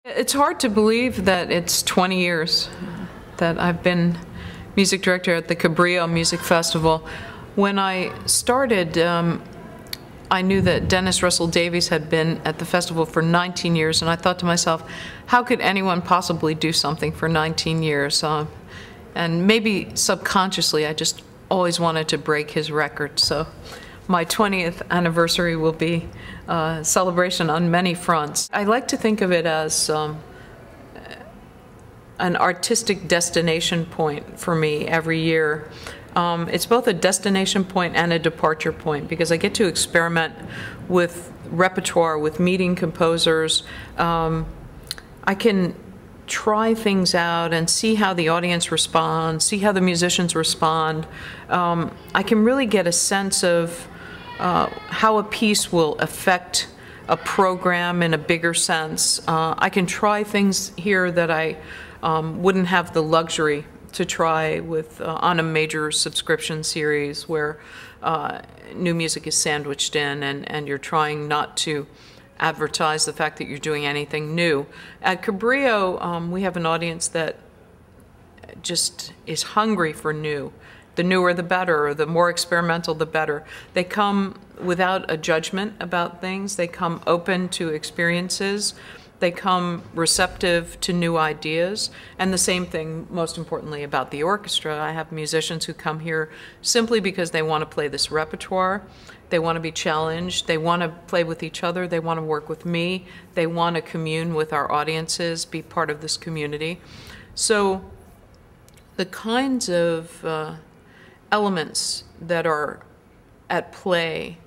It's hard to believe that it's 20 years that I've been music director at the Cabrillo Music Festival. When I started, I knew that Dennis Russell Davies had been at the festival for 19 years, and I thought to myself, how could anyone possibly do something for 19 years? And maybe subconsciously, I just always wanted to break his record. So my 20th anniversary will be a celebration on many fronts. I like to think of it as an artistic destination point for me every year. It's both a destination point and a departure point because I get to experiment with repertoire, with meeting composers. I can try things out and see how the audience responds, see how the musicians respond. I can really get a sense of how a piece will affect a program in a bigger sense. I can try things here that I wouldn't have the luxury to try with on a major subscription series where new music is sandwiched in and you're trying not to advertise the fact that you're doing anything new. At Cabrillo, we have an audience that just is hungry for new. The newer the better, or the more experimental the better. They come without a judgment about things. They come open to experiences. They come receptive to new ideas. And the same thing, most importantly, about the orchestra. I have musicians who come here simply because they want to play this repertoire. They want to be challenged. They want to play with each other. They want to work with me. They want to commune with our audiences, be part of this community. So the kinds of elements that are at play,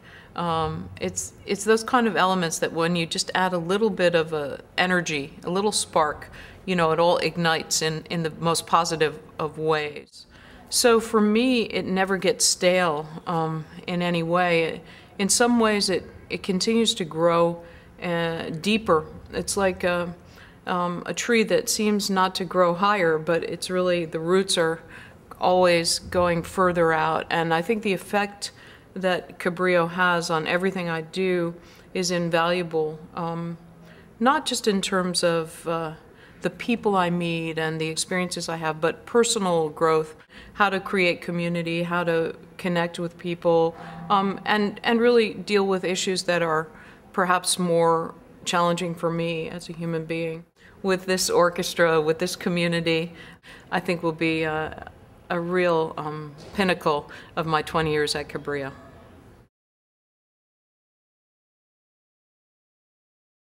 it's those kind of elements that when you just add a little bit of energy, a little spark, you know, it all ignites in the most positive of ways. So for me, it never gets stale in any way. In some ways, it continues to grow deeper. It's like a tree that seems not to grow higher, but it's really, the roots are always going further out. And I think the effect that Cabrillo has on everything I do is invaluable, not just in terms of the people I meet and the experiences I have, but personal growth, how to create community, how to connect with people, and really deal with issues that are perhaps more challenging for me as a human being. With this orchestra, with this community, I think will be a real pinnacle of my 20 years at Cabrillo.